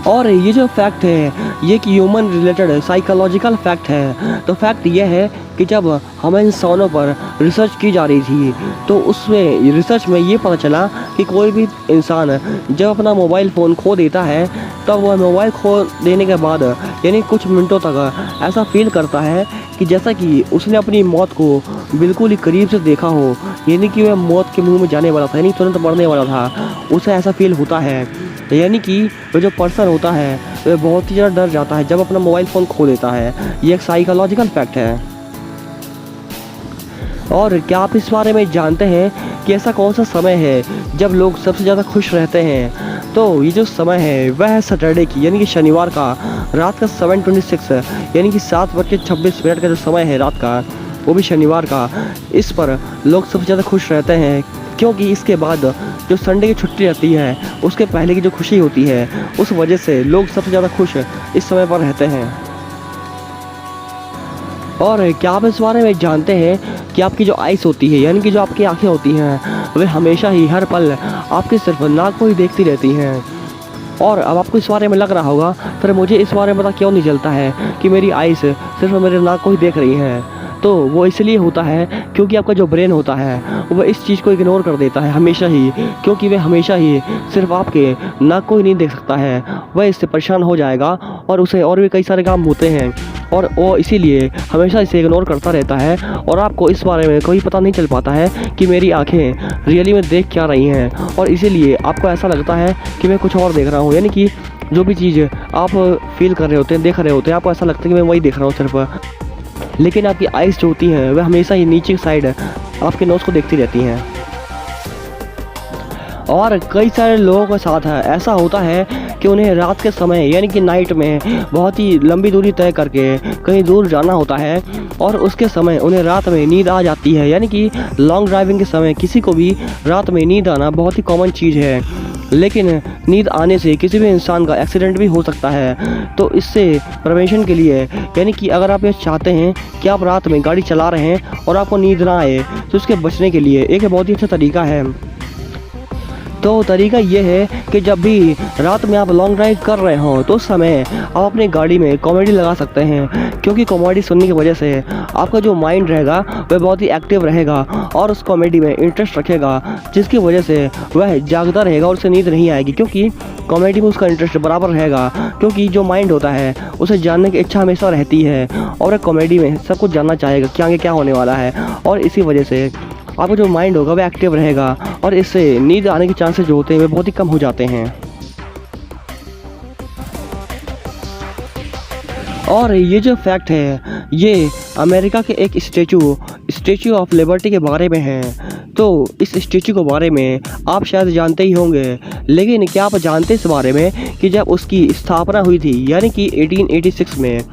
और ये जो फैक्ट है ये कि ह्यूमन रिलेटेड साइकोलॉजिकल फैक्ट है। तो फैक्ट ये है कि जब हमें इंसानों पर रिसर्च की जा रही थी तो उसमें रिसर्च में ये पता चला कि कोई भी इंसान जब अपना मोबाइल फ़ोन खो देता है तब वह मोबाइल खो देने के बाद यानी कुछ मिनटों तक ऐसा फील करता है कि जैसा कि उसने अपनी मौत को बिल्कुल ही करीब से देखा हो, यानी कि वह मौत के मुंह में जाने वाला था, यानी तुरंत मरने वाला था। उसे ऐसा फील होता है, यानी कि वह जो पर्सन होता है वह बहुत ही ज़्यादा डर जाता है जब अपना मोबाइल फ़ोन खो देता है। ये एक साइकोलॉजिकल फैक्ट है। और क्या आप इस बारे में जानते हैं कि ऐसा कौन सा समय है जब लोग सबसे ज़्यादा खुश रहते हैं? तो ये जो समय है वह है सैटरडे की, यानी कि शनिवार का रात का 7:26 यानी कि 7:26 का जो समय है रात का, वो भी शनिवार का। इस पर लोग सबसे ज़्यादा खुश रहते हैं क्योंकि इसके बाद जो संडे की छुट्टी रहती है उसके पहले की जो खुशी होती है उस वजह से लोग सबसे ज़्यादा खुश इस समय पर रहते हैं। और क्या आप इस बारे में जानते हैं कि आपकी जो आइस होती है, यानी कि जो आपकी आंखें होती हैं, वे हमेशा ही हर पल आपके सिर्फ नाक को ही देखती रहती हैं। और अब आपको इस बारे में लग रहा होगा फिर मुझे इस बारे में पता क्यों नहीं चलता है कि मेरी आइस सिर्फ मेरे नाक को ही देख रही हैं। तो वो इसलिए होता है क्योंकि आपका जो ब्रेन होता है वह इस चीज़ को इग्नोर कर देता है हमेशा ही, क्योंकि वह हमेशा ही सिर्फ आपके नाक को ही नहीं देख सकता है। वह इससे परेशान हो जाएगा और उसे और भी कई सारे काम होते हैं और वो इसीलिए हमेशा इसे इग्नोर करता रहता है और आपको इस बारे में कोई पता नहीं चल पाता है कि मेरी आंखें रियली में देख क्या रही हैं। और इसीलिए आपको ऐसा लगता है कि मैं कुछ और देख रहा हूँ, यानी कि जो भी चीज़ आप फील कर रहे होते हैं, देख रहे होते हैं, आपको ऐसा लगता है कि मैं वही देख रहा हूँ सिर्फ, लेकिन आपकी आइज़ जो होती हैं वह हमेशा ही नीचे की साइड आपके नोज़ को देखती रहती हैं। और कई सारे लोगों के साथ ऐसा होता है कि उन्हें रात के समय यानी कि नाइट में बहुत ही लंबी दूरी तय करके कहीं दूर जाना होता है और उसके समय उन्हें रात में नींद आ जाती है, यानी कि लॉन्ग ड्राइविंग के समय किसी को भी रात में नींद आना बहुत ही कॉमन चीज़ है। लेकिन नींद आने से किसी भी इंसान का एक्सीडेंट भी हो सकता है। तो इससे प्रिवेंशन के लिए, यानी कि अगर आप ये चाहते हैं कि आप रात में गाड़ी चला रहे हैं और आपको नींद ना आए तो उसके बचने के लिए एक बहुत ही अच्छा तरीका है। तो तरीका ये है कि जब भी रात में आप लॉन्ग ड्राइव कर रहे हो तो उस समय आप अपनी गाड़ी में कॉमेडी लगा सकते हैं, क्योंकि कॉमेडी सुनने की वजह से आपका जो माइंड रहेगा वह बहुत ही एक्टिव रहेगा और उस कॉमेडी में इंटरेस्ट रखेगा, जिसकी वजह से वह जागता रहेगा और उसे नींद नहीं आएगी, क्योंकि कॉमेडी में उसका इंटरेस्ट बराबर रहेगा। क्योंकि जो माइंड होता है उसे जानने की इच्छा हमेशा रहती है और कॉमेडी में सब कुछ जानना चाहेगा कि आगे क्या होने वाला है, और इसी वजह से आपका जो माइंड होगा वह एक्टिव रहेगा और इससे नींद आने के चांसेस जो होते हैं वे बहुत ही कम हो जाते हैं। और ये जो फैक्ट है ये अमेरिका के एक स्टैचू ऑफ लिबर्टी के बारे में है। तो इस स्टैचू के बारे में आप शायद जानते ही होंगे, लेकिन क्या आप जानते इस बारे में कि जब उसकी स्थापना हुई थी यानी कि 1886 में,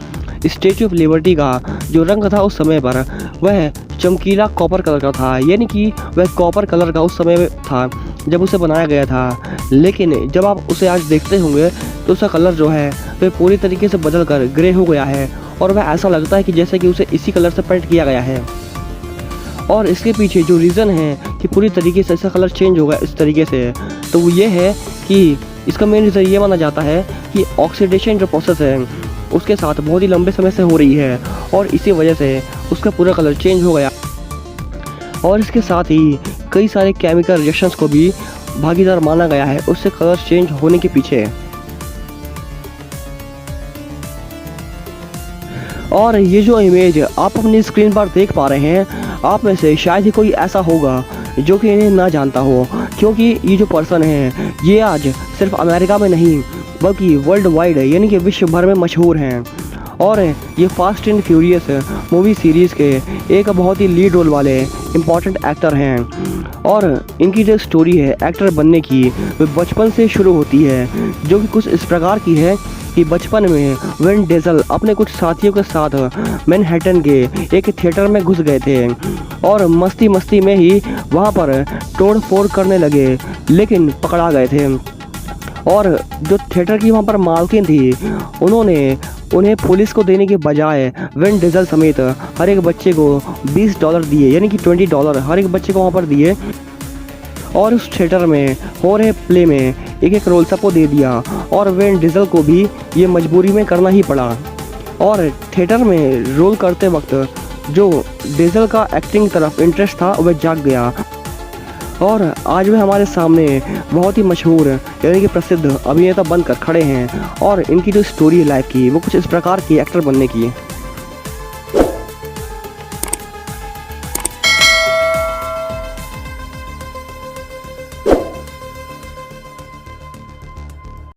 स्टैचू ऑफ लिबर्टी का जो रंग था उस समय पर वह चमकीला कॉपर कलर का था, यानी कि वह कॉपर कलर का उस समय था जब उसे बनाया गया था। लेकिन जब आप उसे आज देखते होंगे तो उसका कलर जो है वह पूरी तरीके से बदल कर ग्रे हो गया है और वह ऐसा लगता है कि जैसे कि उसे इसी कलर से पेंट किया गया है। और इसके पीछे जो रीज़न है कि पूरी तरीके से इसका कलर चेंज होगा इस तरीके से, तो वो ये है कि इसका मेन रीज़न ये माना जाता है कि ऑक्सीडेशन जो प्रोसेस है उसके साथ बहुत ही लंबे समय से हो रही है और इसी वजह से उसका पूरा कलर चेंज हो गया। और इसके साथ ही कई सारे केमिकल रिएक्शंस को भी भागीदार माना गया है उससे कलर चेंज होने के पीछे। और ये जो इमेज आप अपनी स्क्रीन पर देख पा रहे हैं, आप में से शायद ही कोई ऐसा होगा जो कि इन्हें ना जानता हो, क्योंकि ये जो पर्सन है ये आज सिर्फ अमेरिका में नहीं बल्कि वर्ल्ड वाइड यानी कि विश्व भर में मशहूर हैं। और ये fast and furious movie series के एक बहुत ही लीड रोल वाले इम्पॉर्टेंट एक्टर हैं। और इनकी जो स्टोरी है एक्टर बनने की वो बचपन से शुरू होती है, जो कि कुछ इस प्रकार की है कि बचपन में विन डीजल अपने कुछ साथियों के साथ मैनहट्टन के एक थिएटर में घुस गए थे और मस्ती मस्ती में ही वहाँ पर तोड़ फोड़ करने लगे, लेकिन पकड़ा गए थे। और जो थिएटर की वहाँ पर मालकिन थी उन्होंने उन्हें पुलिस को देने के बजाय विन डीजल समेत हर एक बच्चे को $20 दिए, यानी कि $20 हर एक बच्चे को वहाँ पर दिए। और उस थिएटर में हो रहे प्ले में एक एक रोल सबको दे दिया और वेन डीजल को भी ये मजबूरी में करना ही पड़ा। और थिएटर में रोल करते वक्त जो डीजल का एक्टिंग तरफ इंटरेस्ट था वह जाग गया और आज वे हमारे सामने बहुत ही मशहूर यानी कि प्रसिद्ध अभिनेता बनकर खड़े हैं और इनकी जो स्टोरी है लाइफ की वो कुछ इस प्रकार की एक्टर बनने की है।